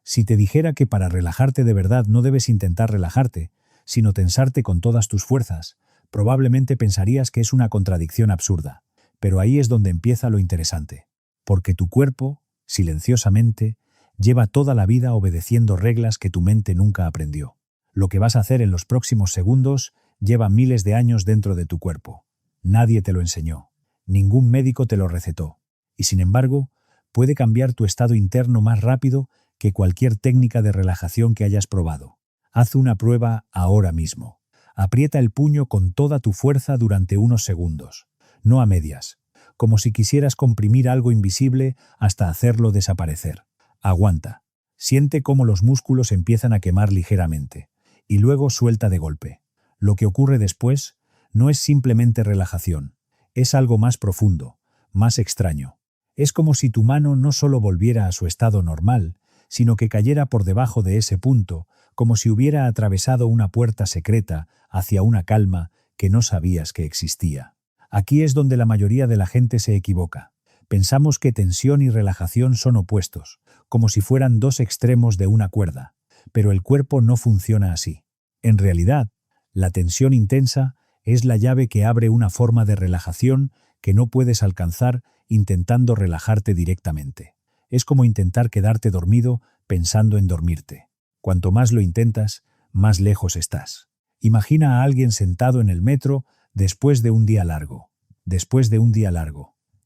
Si te dijera que para relajarte de verdad no debes intentar relajarte, sino tensarte con todas tus fuerzas, probablemente pensarías que es una contradicción absurda. Pero ahí es donde empieza lo interesante. Porque tu cuerpo, silenciosamente, lleva toda la vida obedeciendo reglas que tu mente nunca aprendió. Lo que vas a hacer en los próximos segundos lleva miles de años dentro de tu cuerpo. Nadie te lo enseñó. Ningún médico te lo recetó. Y sin embargo, puede cambiar tu estado interno más rápido que cualquier técnica de relajación que hayas probado. Haz una prueba ahora mismo. Aprieta el puño con toda tu fuerza durante unos segundos. No a medias, como si quisieras comprimir algo invisible hasta hacerlo desaparecer. Aguanta. Siente cómo los músculos empiezan a quemar ligeramente, y luego suelta de golpe. Lo que ocurre después no es simplemente relajación, es algo más profundo, más extraño. Es como si tu mano no solo volviera a su estado normal, sino que cayera por debajo de ese punto, como si hubiera atravesado una puerta secreta hacia una calma que no sabías que existía. Aquí es donde la mayoría de la gente se equivoca. Pensamos que tensión y relajación son opuestos, como si fueran dos extremos de una cuerda, pero el cuerpo no funciona así. En realidad, la tensión intensa es la llave que abre una forma de relajación que no puedes alcanzar intentando relajarte directamente. Es como intentar quedarte dormido pensando en dormirte. Cuanto más lo intentas, más lejos estás. Imagina a alguien sentado en el metro después de un día largo.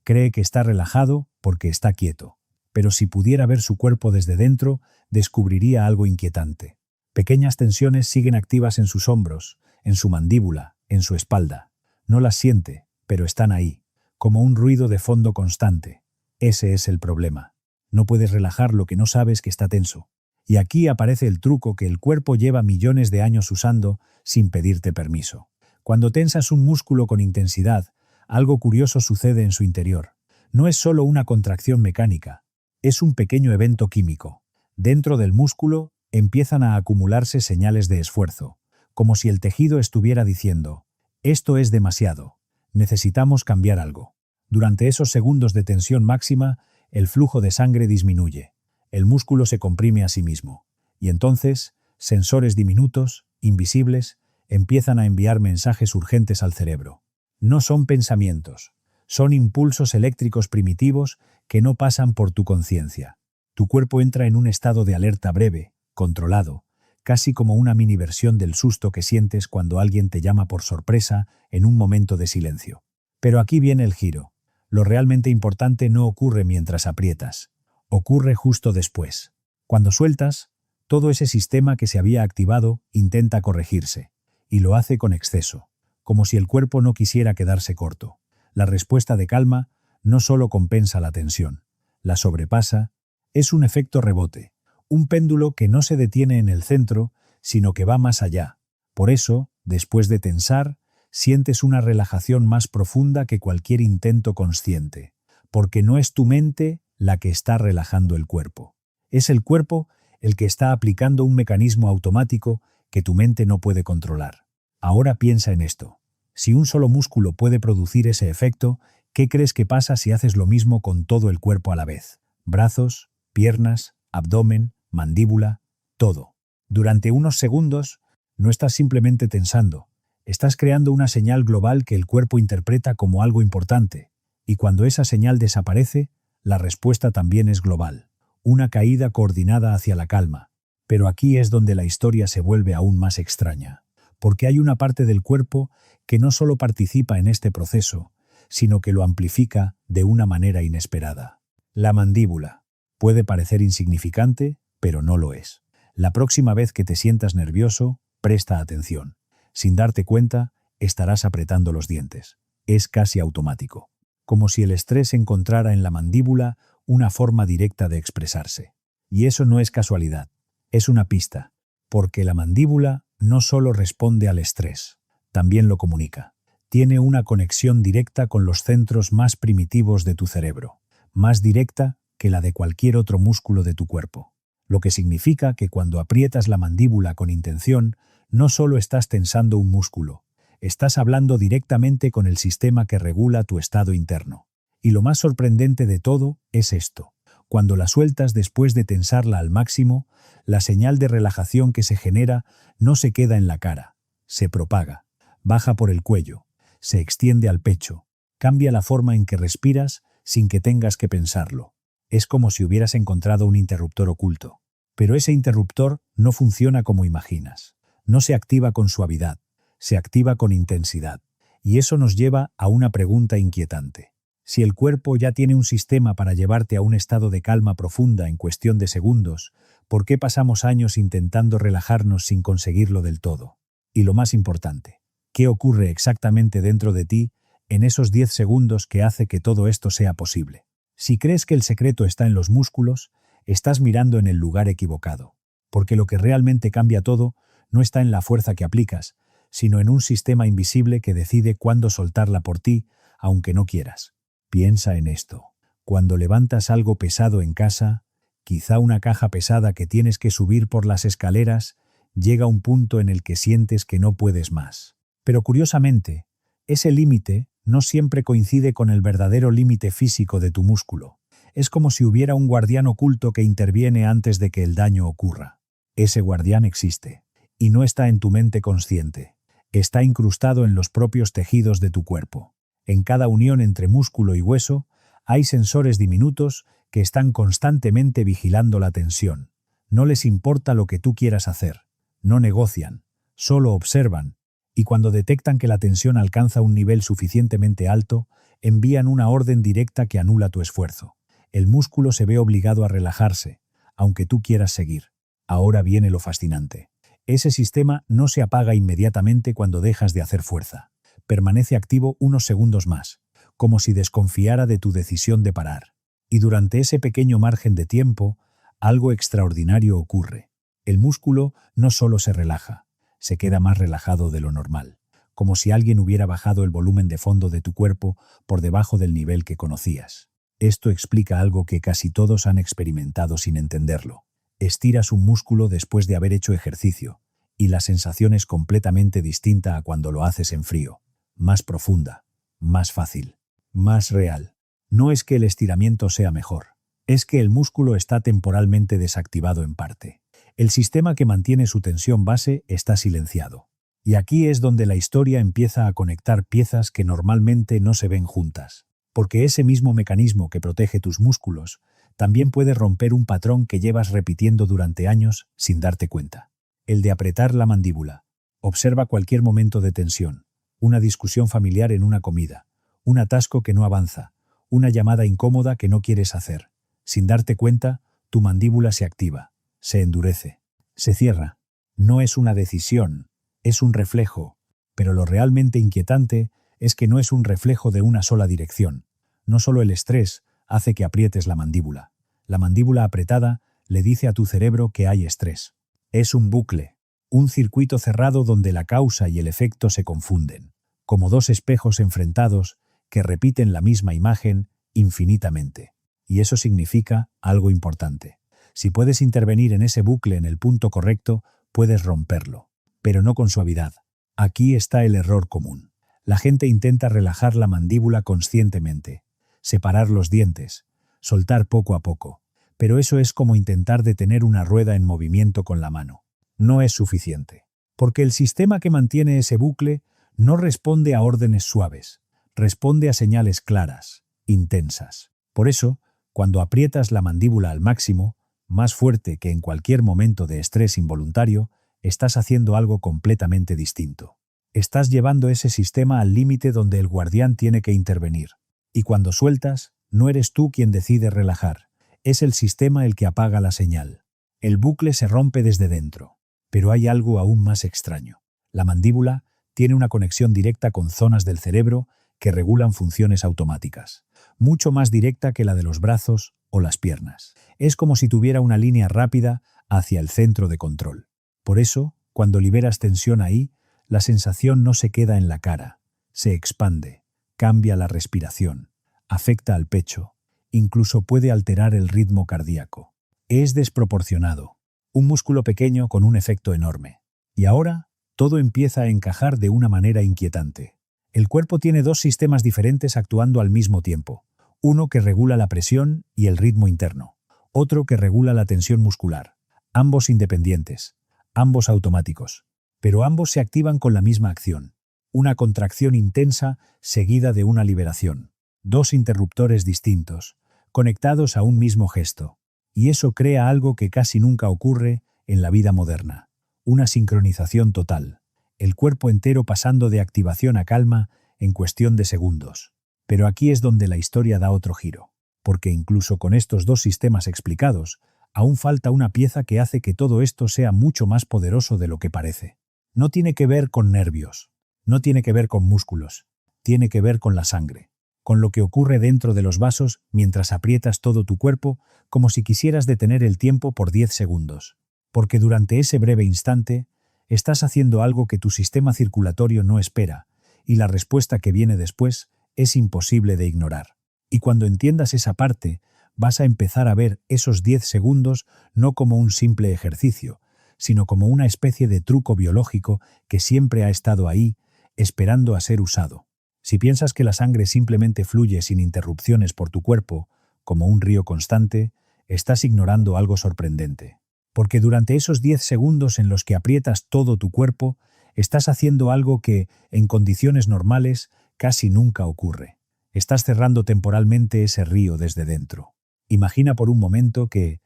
Cree que está relajado porque está quieto. Pero si pudiera ver su cuerpo desde dentro, descubriría algo inquietante. Pequeñas tensiones siguen activas en sus hombros, en su mandíbula, en su espalda. No las siente, pero están ahí, como un ruido de fondo constante. Ese es el problema. No puedes relajar lo que no sabes que está tenso. Y aquí aparece el truco que el cuerpo lleva millones de años usando sin pedirte permiso. Cuando tensas un músculo con intensidad, algo curioso sucede en su interior. No es solo una contracción mecánica, es un pequeño evento químico. Dentro del músculo empiezan a acumularse señales de esfuerzo, como si el tejido estuviera diciendo: esto es demasiado, necesitamos cambiar algo. Durante esos segundos de tensión máxima, el flujo de sangre disminuye, el músculo se comprime a sí mismo, y entonces, sensores diminutos, invisibles, empiezan a enviar mensajes urgentes al cerebro. No son pensamientos, son impulsos eléctricos primitivos que no pasan por tu conciencia. Tu cuerpo entra en un estado de alerta breve, controlado, casi como una mini versión del susto que sientes cuando alguien te llama por sorpresa en un momento de silencio. Pero aquí viene el giro. Lo realmente importante no ocurre mientras aprietas, ocurre justo después. Cuando sueltas, todo ese sistema que se había activado intenta corregirse, y lo hace con exceso, como si el cuerpo no quisiera quedarse corto. La respuesta de calma no solo compensa la tensión, la sobrepasa, es un efecto rebote, un péndulo que no se detiene en el centro, sino que va más allá. Por eso, después de tensar, sientes una relajación más profunda que cualquier intento consciente, porque no es tu mente la que está relajando el cuerpo. Es el cuerpo el que está aplicando un mecanismo automático que tu mente no puede controlar. Ahora piensa en esto. Si un solo músculo puede producir ese efecto, ¿qué crees que pasa si haces lo mismo con todo el cuerpo a la vez? Brazos, piernas, abdomen, mandíbula, todo. Durante unos segundos, no estás simplemente tensando, estás creando una señal global que el cuerpo interpreta como algo importante, y cuando esa señal desaparece, la respuesta también es global, una caída coordinada hacia la calma. Pero aquí es donde la historia se vuelve aún más extraña, porque hay una parte del cuerpo que no solo participa en este proceso, sino que lo amplifica de una manera inesperada. La mandíbula. Puede parecer insignificante, pero no lo es. La próxima vez que te sientas nervioso, presta atención. Sin darte cuenta, estarás apretando los dientes. Es casi automático, como si el estrés encontrara en la mandíbula una forma directa de expresarse. Y eso no es casualidad, es una pista, porque la mandíbula no solo responde al estrés, también lo comunica. Tiene una conexión directa con los centros más primitivos de tu cerebro, más directa que la de cualquier otro músculo de tu cuerpo. Lo que significa que cuando aprietas la mandíbula con intención, no solo estás tensando un músculo, estás hablando directamente con el sistema que regula tu estado interno. Y lo más sorprendente de todo es esto. Cuando la sueltas después de tensarla al máximo, la señal de relajación que se genera no se queda en la cara, se propaga, baja por el cuello, se extiende al pecho, cambia la forma en que respiras sin que tengas que pensarlo. Es como si hubieras encontrado un interruptor oculto. Pero ese interruptor no funciona como imaginas. No se activa con suavidad, se activa con intensidad. Y eso nos lleva a una pregunta inquietante. Si el cuerpo ya tiene un sistema para llevarte a un estado de calma profunda en cuestión de segundos, ¿por qué pasamos años intentando relajarnos sin conseguirlo del todo? Y lo más importante, ¿qué ocurre exactamente dentro de ti en esos 10 segundos que hace que todo esto sea posible? Si crees que el secreto está en los músculos, estás mirando en el lugar equivocado, porque lo que realmente cambia todo no está en la fuerza que aplicas, sino en un sistema invisible que decide cuándo soltarla por ti, aunque no quieras. Piensa en esto. Cuando levantas algo pesado en casa, quizá una caja pesada que tienes que subir por las escaleras, llega un punto en el que sientes que no puedes más. Pero curiosamente, ese límite no siempre coincide con el verdadero límite físico de tu músculo. Es como si hubiera un guardián oculto que interviene antes de que el daño ocurra. Ese guardián existe, y no está en tu mente consciente. Está incrustado en los propios tejidos de tu cuerpo. En cada unión entre músculo y hueso, hay sensores diminutos que están constantemente vigilando la tensión. No les importa lo que tú quieras hacer. No negocian, solo observan, y cuando detectan que la tensión alcanza un nivel suficientemente alto, envían una orden directa que anula tu esfuerzo. El músculo se ve obligado a relajarse, aunque tú quieras seguir. Ahora viene lo fascinante. Ese sistema no se apaga inmediatamente cuando dejas de hacer fuerza. Permanece activo unos segundos más, como si desconfiara de tu decisión de parar. Y durante ese pequeño margen de tiempo, algo extraordinario ocurre. El músculo no solo se relaja, se queda más relajado de lo normal, como si alguien hubiera bajado el volumen de fondo de tu cuerpo por debajo del nivel que conocías. Esto explica algo que casi todos han experimentado sin entenderlo. Estiras un músculo después de haber hecho ejercicio, y la sensación es completamente distinta a cuando lo haces en frío. Más profunda, más fácil, más real. No es que el estiramiento sea mejor, es que el músculo está temporalmente desactivado en parte. El sistema que mantiene su tensión base está silenciado. Y aquí es donde la historia empieza a conectar piezas que normalmente no se ven juntas. Porque ese mismo mecanismo que protege tus músculos también puede romper un patrón que llevas repitiendo durante años sin darte cuenta. El de apretar la mandíbula. Observa cualquier momento de tensión. Una discusión familiar en una comida. Un atasco que no avanza. Una llamada incómoda que no quieres hacer. Sin darte cuenta, tu mandíbula se activa, se endurece, se cierra. No es una decisión, es un reflejo. Pero lo realmente inquietante es que no es un reflejo de una sola dirección. No solo el estrés hace que aprietes la mandíbula. La mandíbula apretada le dice a tu cerebro que hay estrés. Es un bucle, un circuito cerrado donde la causa y el efecto se confunden, como dos espejos enfrentados que repiten la misma imagen infinitamente. Y eso significa algo importante. Si puedes intervenir en ese bucle en el punto correcto, puedes romperlo, pero no con suavidad. Aquí está el error común. La gente intenta relajar la mandíbula conscientemente, separar los dientes, soltar poco a poco, pero eso es como intentar detener una rueda en movimiento con la mano. No es suficiente, porque el sistema que mantiene ese bucle no responde a órdenes suaves, responde a señales claras, intensas. Por eso, cuando aprietas la mandíbula al máximo, más fuerte que en cualquier momento de estrés involuntario, estás haciendo algo completamente distinto. Estás llevando ese sistema al límite donde el guardián tiene que intervenir. Y cuando sueltas, no eres tú quien decide relajar, es el sistema el que apaga la señal. El bucle se rompe desde dentro. Pero hay algo aún más extraño. La mandíbula tiene una conexión directa con zonas del cerebro que regulan funciones automáticas, mucho más directa que la de los brazos o las piernas. Es como si tuviera una línea rápida hacia el centro de control. Por eso, cuando liberas tensión ahí, la sensación no se queda en la cara, se expande, cambia la respiración, afecta al pecho, incluso puede alterar el ritmo cardíaco. Es desproporcionado, un músculo pequeño con un efecto enorme. Y ahora, todo empieza a encajar de una manera inquietante. El cuerpo tiene dos sistemas diferentes actuando al mismo tiempo, uno que regula la presión y el ritmo interno, otro que regula la tensión muscular. Ambos independientes, ambos automáticos, pero ambos se activan con la misma acción. Una contracción intensa seguida de una liberación. Dos interruptores distintos, conectados a un mismo gesto. Y eso crea algo que casi nunca ocurre en la vida moderna. Una sincronización total. El cuerpo entero pasando de activación a calma en cuestión de segundos. Pero aquí es donde la historia da otro giro. Porque incluso con estos dos sistemas explicados, aún falta una pieza que hace que todo esto sea mucho más poderoso de lo que parece. No tiene que ver con nervios, no tiene que ver con músculos, tiene que ver con la sangre, con lo que ocurre dentro de los vasos mientras aprietas todo tu cuerpo como si quisieras detener el tiempo por 10 segundos. Porque durante ese breve instante, estás haciendo algo que tu sistema circulatorio no espera, y la respuesta que viene después es imposible de ignorar. Y cuando entiendas esa parte, vas a empezar a ver esos 10 segundos no como un simple ejercicio, sino como una especie de truco biológico que siempre ha estado ahí, esperando a ser usado. Si piensas que la sangre simplemente fluye sin interrupciones por tu cuerpo, como un río constante, estás ignorando algo sorprendente. Porque durante esos 10 segundos en los que aprietas todo tu cuerpo, estás haciendo algo que, en condiciones normales, casi nunca ocurre. Estás cerrando temporalmente ese río desde dentro. Imagina por un momento que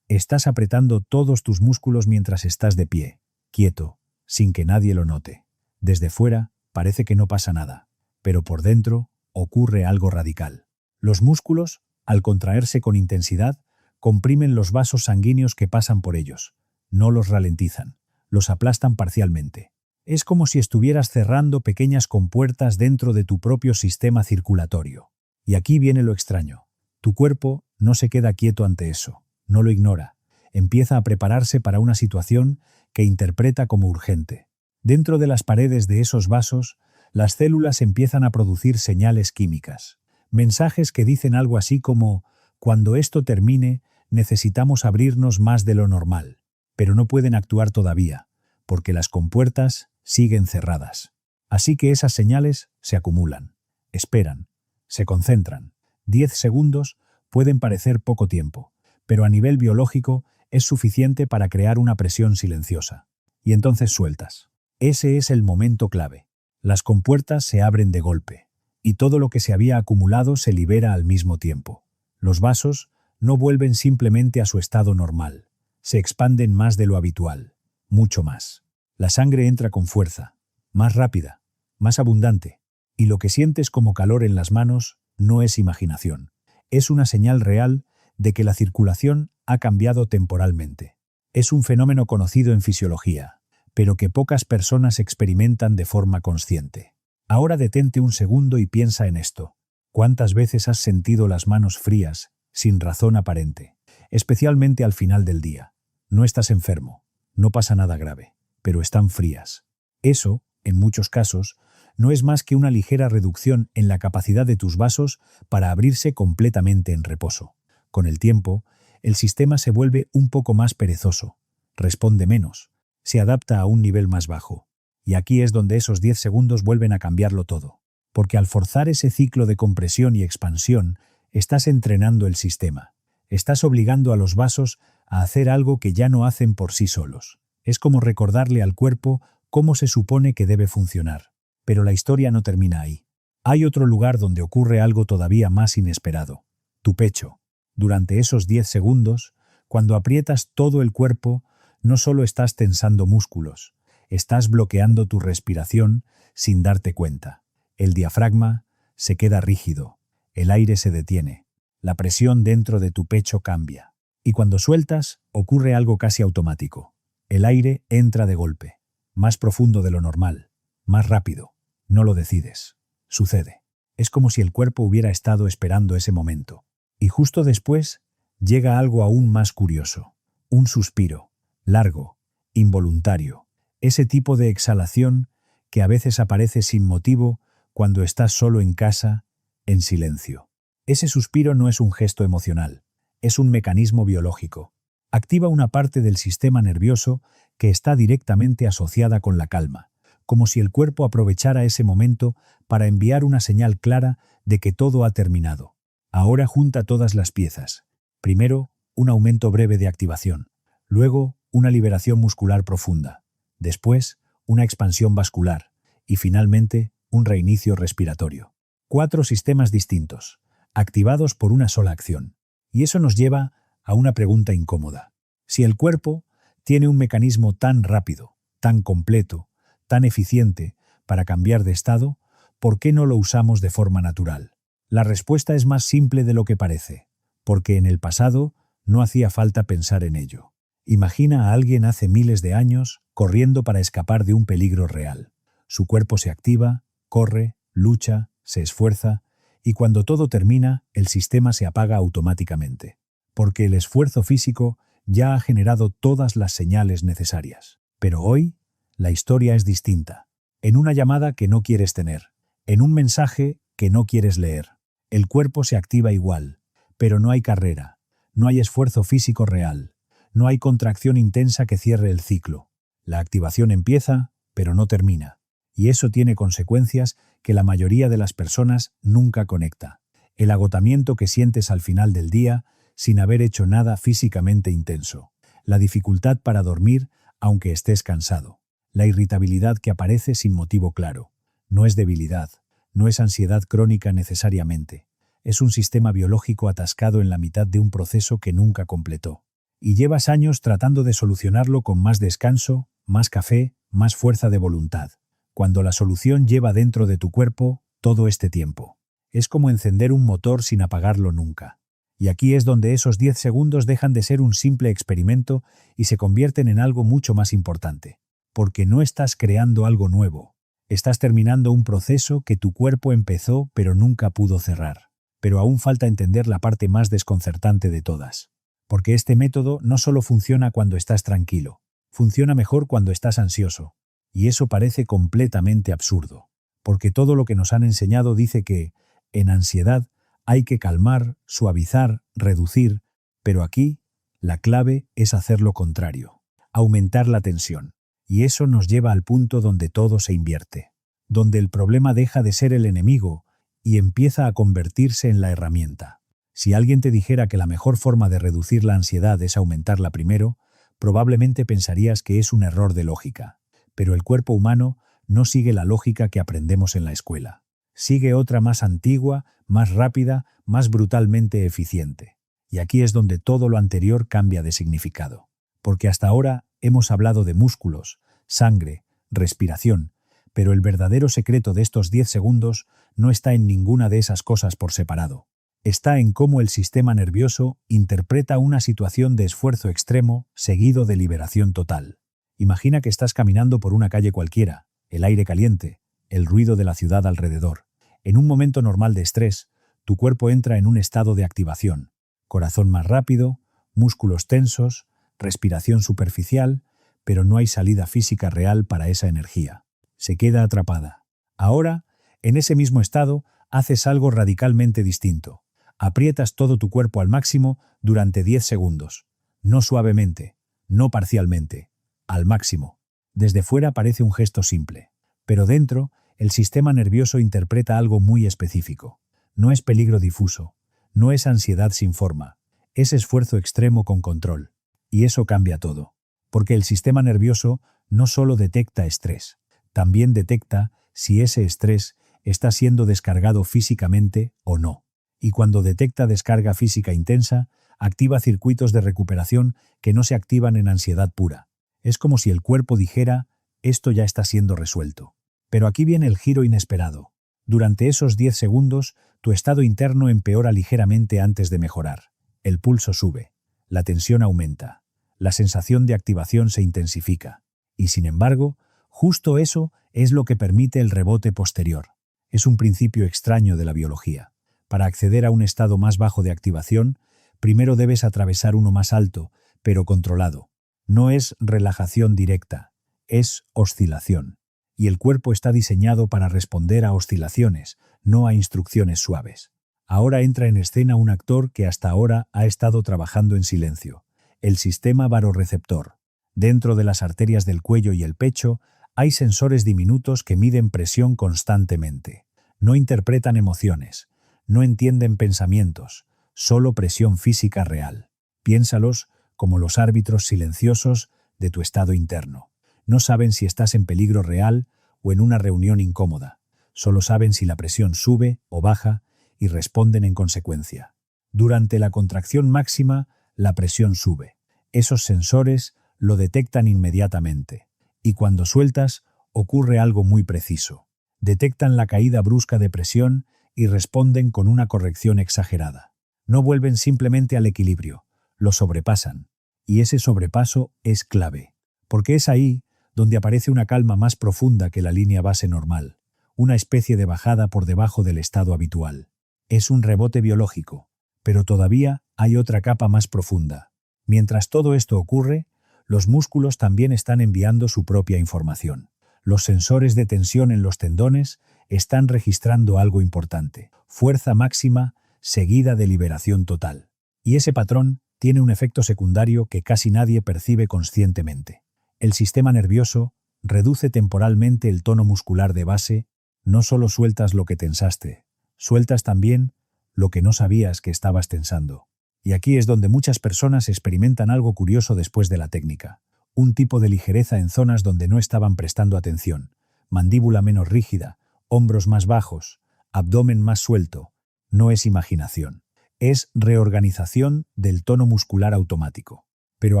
estás apretando todos tus músculos mientras estás de pie, quieto, sin que nadie lo note. Desde fuera parece que no pasa nada, pero por dentro ocurre algo radical. Los músculos, al contraerse con intensidad, comprimen los vasos sanguíneos que pasan por ellos. No los ralentizan, los aplastan parcialmente. Es como si estuvieras cerrando pequeñas compuertas dentro de tu propio sistema circulatorio. Y aquí viene lo extraño. Tu cuerpo no se queda quieto ante eso, no lo ignora. Empieza a prepararse para una situación que interpreta como urgente. Dentro de las paredes de esos vasos, las células empiezan a producir señales químicas. Mensajes que dicen algo así como: cuando esto termine, necesitamos abrirnos más de lo normal. Pero no pueden actuar todavía, porque las compuertas siguen cerradas. Así que esas señales se acumulan, esperan, se concentran. 10 segundos pueden parecer poco tiempo, pero a nivel biológico es suficiente para crear una presión silenciosa. Y entonces sueltas. Ese es el momento clave. Las compuertas se abren de golpe, y todo lo que se había acumulado se libera al mismo tiempo. Los vasos no vuelven simplemente a su estado normal, se expanden más de lo habitual, mucho más. La sangre entra con fuerza, más rápida, más abundante, y lo que sientes como calor en las manos no es imaginación. Es una señal real de que la circulación ha cambiado temporalmente. Es un fenómeno conocido en fisiología, pero que pocas personas experimentan de forma consciente. Ahora detente un segundo y piensa en esto. ¿Cuántas veces has sentido las manos frías, sin razón aparente? Especialmente al final del día. No estás enfermo, no pasa nada grave, pero están frías. Eso, en muchos casos, no es más que una ligera reducción en la capacidad de tus vasos para abrirse completamente en reposo. Con el tiempo, el sistema se vuelve un poco más perezoso, responde menos, se adapta a un nivel más bajo. Y aquí es donde esos 10 segundos vuelven a cambiarlo todo. Porque al forzar ese ciclo de compresión y expansión, estás entrenando el sistema. Estás obligando a los vasos a hacer algo que ya no hacen por sí solos. Es como recordarle al cuerpo cómo se supone que debe funcionar. Pero la historia no termina ahí. Hay otro lugar donde ocurre algo todavía más inesperado. Tu pecho. Durante esos 10 segundos, cuando aprietas todo el cuerpo, no solo estás tensando músculos, estás bloqueando tu respiración sin darte cuenta. El diafragma se queda rígido, el aire se detiene, la presión dentro de tu pecho cambia. Y cuando sueltas, ocurre algo casi automático. El aire entra de golpe, más profundo de lo normal, más rápido. No lo decides. Sucede. Es como si el cuerpo hubiera estado esperando ese momento. Y justo después llega algo aún más curioso. Un suspiro, largo, involuntario. Ese tipo de exhalación que a veces aparece sin motivo cuando estás solo en casa, en silencio. Ese suspiro no es un gesto emocional, es un mecanismo biológico. Activa una parte del sistema nervioso que está directamente asociada con la calma, como si el cuerpo aprovechara ese momento para enviar una señal clara de que todo ha terminado. Ahora junta todas las piezas. Primero, un aumento breve de activación. Luego, una liberación muscular profunda. Después, una expansión vascular. Y finalmente, un reinicio respiratorio. 4 sistemas distintos, activados por una sola acción. Y eso nos lleva a una pregunta incómoda. Si el cuerpo tiene un mecanismo tan rápido, tan completo, tan eficiente para cambiar de estado, ¿por qué no lo usamos de forma natural? La respuesta es más simple de lo que parece, porque en el pasado no hacía falta pensar en ello. Imagina a alguien hace miles de años corriendo para escapar de un peligro real. Su cuerpo se activa, corre, lucha, se esfuerza, y cuando todo termina, el sistema se apaga automáticamente, porque el esfuerzo físico ya ha generado todas las señales necesarias. Pero hoy, la historia es distinta. En una llamada que no quieres tener, en un mensaje que no quieres leer, el cuerpo se activa igual, pero no hay carrera, no hay esfuerzo físico real, no hay contracción intensa que cierre el ciclo. La activación empieza, pero no termina. Y eso tiene consecuencias que la mayoría de las personas nunca conecta. El agotamiento que sientes al final del día sin haber hecho nada físicamente intenso. La dificultad para dormir aunque estés cansado. La irritabilidad que aparece sin motivo claro. No es debilidad, no es ansiedad crónica necesariamente. Es un sistema biológico atascado en la mitad de un proceso que nunca completó. Y llevas años tratando de solucionarlo con más descanso, más café, más fuerza de voluntad. Cuando la solución lleva dentro de tu cuerpo todo este tiempo. Es como encender un motor sin apagarlo nunca. Y aquí es donde esos 10 segundos dejan de ser un simple experimento y se convierten en algo mucho más importante. Porque no estás creando algo nuevo. Estás terminando un proceso que tu cuerpo empezó pero nunca pudo cerrar. Pero aún falta entender la parte más desconcertante de todas. Porque este método no solo funciona cuando estás tranquilo, funciona mejor cuando estás ansioso. Y eso parece completamente absurdo, porque todo lo que nos han enseñado dice que, en ansiedad, hay que calmar, suavizar, reducir, pero aquí, la clave es hacer lo contrario, aumentar la tensión. Y eso nos lleva al punto donde todo se invierte, donde el problema deja de ser el enemigo y empieza a convertirse en la herramienta. Si alguien te dijera que la mejor forma de reducir la ansiedad es aumentarla primero, probablemente pensarías que es un error de lógica. Pero el cuerpo humano no sigue la lógica que aprendemos en la escuela. Sigue otra más antigua, más rápida, más brutalmente eficiente. Y aquí es donde todo lo anterior cambia de significado. Porque hasta ahora hemos hablado de músculos, sangre, respiración, pero el verdadero secreto de estos 10 segundos no está en ninguna de esas cosas por separado. Está en cómo el sistema nervioso interpreta una situación de esfuerzo extremo seguido de liberación total. Imagina que estás caminando por una calle cualquiera, el aire caliente, el ruido de la ciudad alrededor. En un momento normal de estrés, tu cuerpo entra en un estado de activación. Corazón más rápido, músculos tensos, respiración superficial, pero no hay salida física real para esa energía. Se queda atrapada. Ahora, en ese mismo estado, haces algo radicalmente distinto. Aprietas todo tu cuerpo al máximo durante 10 segundos. No suavemente, no parcialmente. Al máximo. Desde fuera parece un gesto simple, pero dentro el sistema nervioso interpreta algo muy específico. No es peligro difuso, no es ansiedad sin forma, es esfuerzo extremo con control. Y eso cambia todo, porque el sistema nervioso no solo detecta estrés, también detecta si ese estrés está siendo descargado físicamente o no. Y cuando detecta descarga física intensa, activa circuitos de recuperación que no se activan en ansiedad pura. Es como si el cuerpo dijera, esto ya está siendo resuelto. Pero aquí viene el giro inesperado. Durante esos 10 segundos, tu estado interno empeora ligeramente antes de mejorar. El pulso sube, la tensión aumenta, la sensación de activación se intensifica. Y sin embargo, justo eso es lo que permite el rebote posterior. Es un principio extraño de la biología. Para acceder a un estado más bajo de activación, primero debes atravesar uno más alto, pero controlado. No es relajación directa, es oscilación. Y el cuerpo está diseñado para responder a oscilaciones, no a instrucciones suaves. Ahora entra en escena un actor que hasta ahora ha estado trabajando en silencio. El sistema vasoreceptor. Dentro de las arterias del cuello y el pecho hay sensores diminutos que miden presión constantemente. No interpretan emociones, no entienden pensamientos, solo presión física real. Piénsalos como los árbitros silenciosos de tu estado interno. No saben si estás en peligro real o en una reunión incómoda. Solo saben si la presión sube o baja y responden en consecuencia. Durante la contracción máxima, la presión sube. Esos sensores lo detectan inmediatamente. Y cuando sueltas, ocurre algo muy preciso. Detectan la caída brusca de presión y responden con una corrección exagerada. No vuelven simplemente al equilibrio, lo sobrepasan. Y ese sobrepaso es clave, porque es ahí donde aparece una calma más profunda que la línea base normal, una especie de bajada por debajo del estado habitual. Es un rebote biológico, pero todavía hay otra capa más profunda. Mientras todo esto ocurre, los músculos también están enviando su propia información. Los sensores de tensión en los tendones están registrando algo importante: fuerza máxima seguida de liberación total. Y ese patrón tiene un efecto secundario que casi nadie percibe conscientemente. El sistema nervioso reduce temporalmente el tono muscular de base. No solo sueltas lo que tensaste, sueltas también lo que no sabías que estabas tensando. Y aquí es donde muchas personas experimentan algo curioso después de la técnica. Un tipo de ligereza en zonas donde no estaban prestando atención. Mandíbula menos rígida, hombros más bajos, abdomen más suelto. No es imaginación. Es reorganización del tono muscular automático. Pero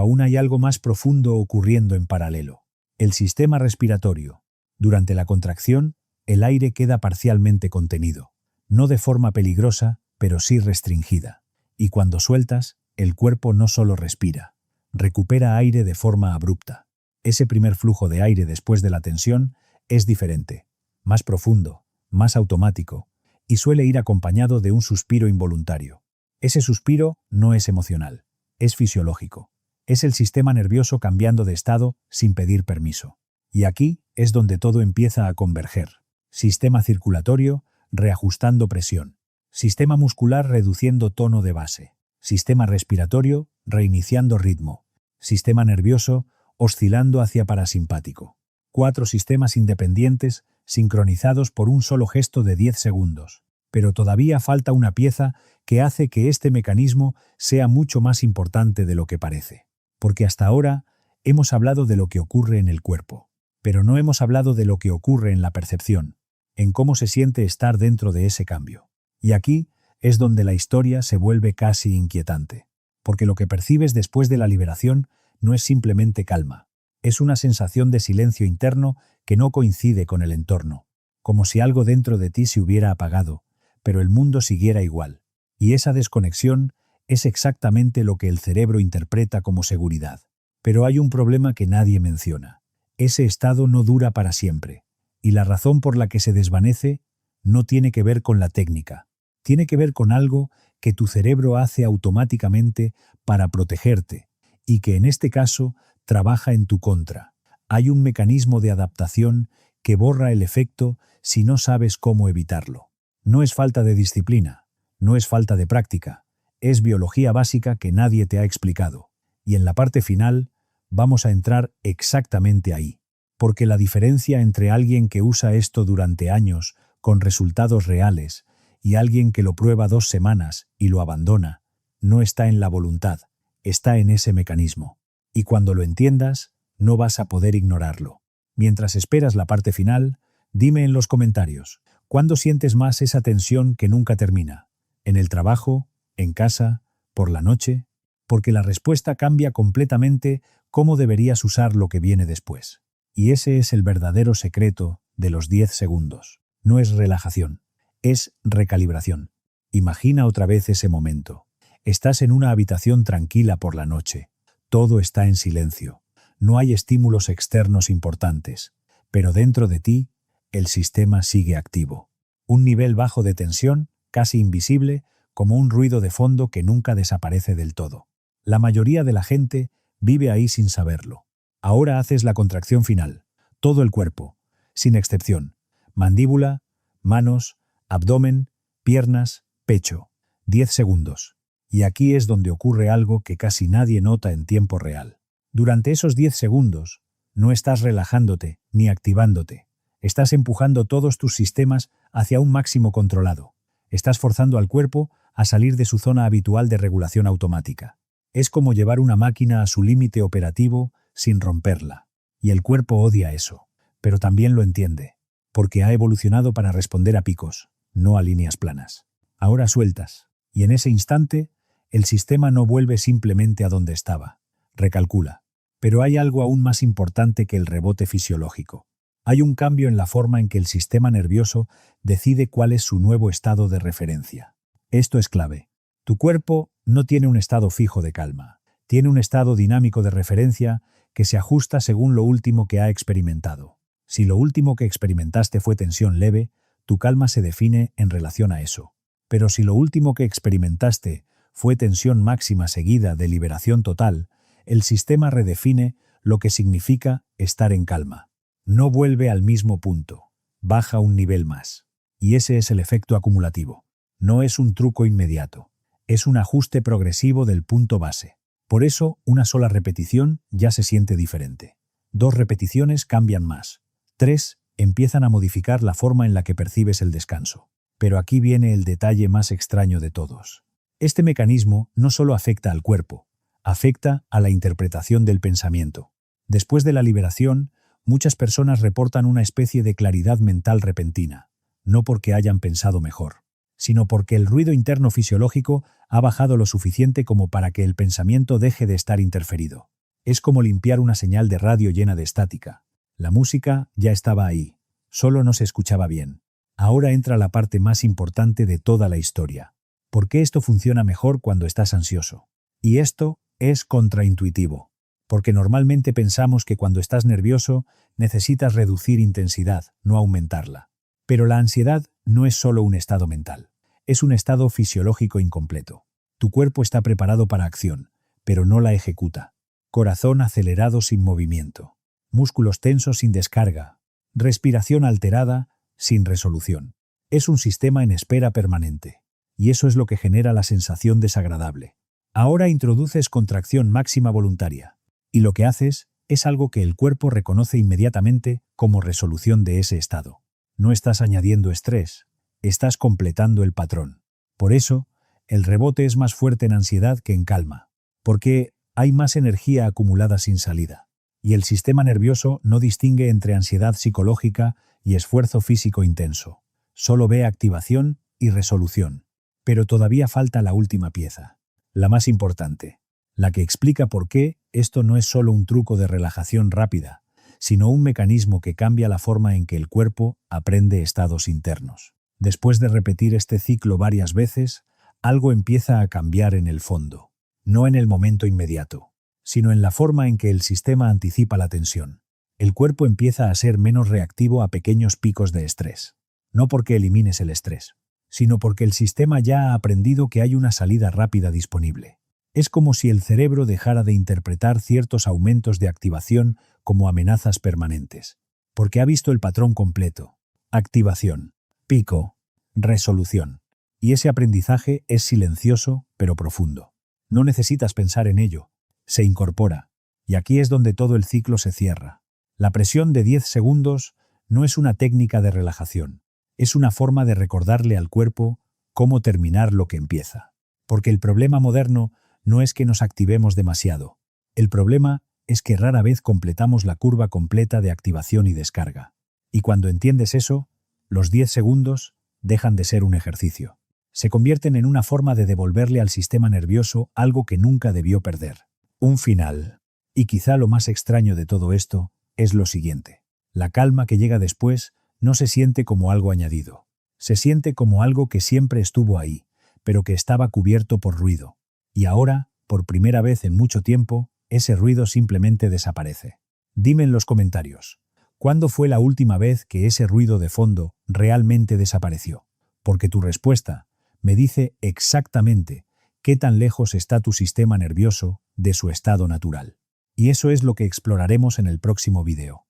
aún hay algo más profundo ocurriendo en paralelo. El sistema respiratorio. Durante la contracción, el aire queda parcialmente contenido. No de forma peligrosa, pero sí restringida. Y cuando sueltas, el cuerpo no solo respira, recupera aire de forma abrupta. Ese primer flujo de aire después de la tensión es diferente, más profundo, más automático, y suele ir acompañado de un suspiro involuntario. Ese suspiro no es emocional, es fisiológico. Es el sistema nervioso cambiando de estado sin pedir permiso. Y aquí es donde todo empieza a converger. Sistema circulatorio reajustando presión. Sistema muscular reduciendo tono de base. Sistema respiratorio reiniciando ritmo. Sistema nervioso oscilando hacia parasimpático. 4 sistemas independientes sincronizados por un solo gesto de 10 segundos. Pero todavía falta una pieza que hace que este mecanismo sea mucho más importante de lo que parece. Porque hasta ahora hemos hablado de lo que ocurre en el cuerpo, pero no hemos hablado de lo que ocurre en la percepción, en cómo se siente estar dentro de ese cambio. Y aquí es donde la historia se vuelve casi inquietante, porque lo que percibes después de la liberación no es simplemente calma, es una sensación de silencio interno que no coincide con el entorno, como si algo dentro de ti se hubiera apagado, pero el mundo siguiera igual. Y esa desconexión es exactamente lo que el cerebro interpreta como seguridad. Pero hay un problema que nadie menciona. Ese estado no dura para siempre, y la razón por la que se desvanece no tiene que ver con la técnica, tiene que ver con algo que tu cerebro hace automáticamente para protegerte, y que en este caso trabaja en tu contra. Hay un mecanismo de adaptación que borra el efecto si no sabes cómo evitarlo. No es falta de disciplina, no es falta de práctica, es biología básica que nadie te ha explicado. Y en la parte final vamos a entrar exactamente ahí. Porque la diferencia entre alguien que usa esto durante años con resultados reales y alguien que lo prueba 2 semanas y lo abandona, no está en la voluntad, está en ese mecanismo. Y cuando lo entiendas, no vas a poder ignorarlo. Mientras esperas la parte final, dime en los comentarios, ¿cuándo sientes más esa tensión que nunca termina? ¿En el trabajo? ¿En casa? ¿Por la noche? Porque la respuesta cambia completamente cómo deberías usar lo que viene después. Y ese es el verdadero secreto de los 10 segundos. No es relajación, es recalibración. Imagina otra vez ese momento. Estás en una habitación tranquila por la noche. Todo está en silencio. No hay estímulos externos importantes. Pero dentro de ti, el sistema sigue activo. Un nivel bajo de tensión, casi invisible, como un ruido de fondo que nunca desaparece del todo. La mayoría de la gente vive ahí sin saberlo. Ahora haces la contracción final. Todo el cuerpo, sin excepción. Mandíbula, manos, abdomen, piernas, pecho. 10 segundos. Y aquí es donde ocurre algo que casi nadie nota en tiempo real. Durante esos 10 segundos, no estás relajándote ni activándote. Estás empujando todos tus sistemas hacia un máximo controlado. Estás forzando al cuerpo a salir de su zona habitual de regulación automática. Es como llevar una máquina a su límite operativo sin romperla. Y el cuerpo odia eso, pero también lo entiende, porque ha evolucionado para responder a picos, no a líneas planas. Ahora sueltas, y en ese instante, el sistema no vuelve simplemente a donde estaba, recalcula. Pero hay algo aún más importante que el rebote fisiológico. Hay un cambio en la forma en que el sistema nervioso decide cuál es su nuevo estado de referencia. Esto es clave. Tu cuerpo no tiene un estado fijo de calma, tiene un estado dinámico de referencia que se ajusta según lo último que ha experimentado. Si lo último que experimentaste fue tensión leve, tu calma se define en relación a eso. Pero si lo último que experimentaste fue tensión máxima seguida de liberación total, el sistema redefine lo que significa estar en calma. No vuelve al mismo punto, baja un nivel más. Y ese es el efecto acumulativo. No es un truco inmediato, es un ajuste progresivo del punto base. Por eso, una sola repetición ya se siente diferente. 2 repeticiones cambian más. 3 empiezan a modificar la forma en la que percibes el descanso. Pero aquí viene el detalle más extraño de todos. Este mecanismo no solo afecta al cuerpo, afecta a la interpretación del pensamiento. Después de la liberación, muchas personas reportan una especie de claridad mental repentina, no porque hayan pensado mejor, sino porque el ruido interno fisiológico ha bajado lo suficiente como para que el pensamiento deje de estar interferido. Es como limpiar una señal de radio llena de estática. La música ya estaba ahí, solo no se escuchaba bien. Ahora entra la parte más importante de toda la historia. ¿Por qué esto funciona mejor cuando estás ansioso? Y esto es contraintuitivo, porque normalmente pensamos que cuando estás nervioso necesitas reducir intensidad, no aumentarla. Pero la ansiedad no es solo un estado mental, es un estado fisiológico incompleto. Tu cuerpo está preparado para acción, pero no la ejecuta. Corazón acelerado sin movimiento, músculos tensos sin descarga, respiración alterada sin resolución. Es un sistema en espera permanente, y eso es lo que genera la sensación desagradable. Ahora introduces contracción máxima voluntaria, y lo que haces es algo que el cuerpo reconoce inmediatamente como resolución de ese estado. No estás añadiendo estrés, estás completando el patrón. Por eso, el rebote es más fuerte en ansiedad que en calma, porque hay más energía acumulada sin salida. Y el sistema nervioso no distingue entre ansiedad psicológica y esfuerzo físico intenso. Solo ve activación y resolución. Pero todavía falta la última pieza, la más importante, la que explica por qué esto no es solo un truco de relajación rápida, sino un mecanismo que cambia la forma en que el cuerpo aprende estados internos. Después de repetir este ciclo varias veces, algo empieza a cambiar en el fondo, no en el momento inmediato, sino en la forma en que el sistema anticipa la tensión. El cuerpo empieza a ser menos reactivo a pequeños picos de estrés, no porque elimines el estrés, sino porque el sistema ya ha aprendido que hay una salida rápida disponible. Es como si el cerebro dejara de interpretar ciertos aumentos de activación como amenazas permanentes, porque ha visto el patrón completo: activación, pico, resolución. Y ese aprendizaje es silencioso pero profundo. No necesitas pensar en ello, se incorpora. Y aquí es donde todo el ciclo se cierra. La presión de 10 segundos no es una técnica de relajación, es una forma de recordarle al cuerpo cómo terminar lo que empieza. Porque el problema moderno no es que nos activemos demasiado. El problema es que rara vez completamos la curva completa de activación y descarga. Y cuando entiendes eso, los 10 segundos dejan de ser un ejercicio. Se convierten en una forma de devolverle al sistema nervioso algo que nunca debió perder. Un final. Y quizá lo más extraño de todo esto es lo siguiente. La calma que llega después no se siente como algo añadido. Se siente como algo que siempre estuvo ahí, pero que estaba cubierto por ruido. Y ahora, por primera vez en mucho tiempo, ese ruido simplemente desaparece. Dime en los comentarios, ¿cuándo fue la última vez que ese ruido de fondo realmente desapareció? Porque tu respuesta me dice exactamente qué tan lejos está tu sistema nervioso de su estado natural. Y eso es lo que exploraremos en el próximo video.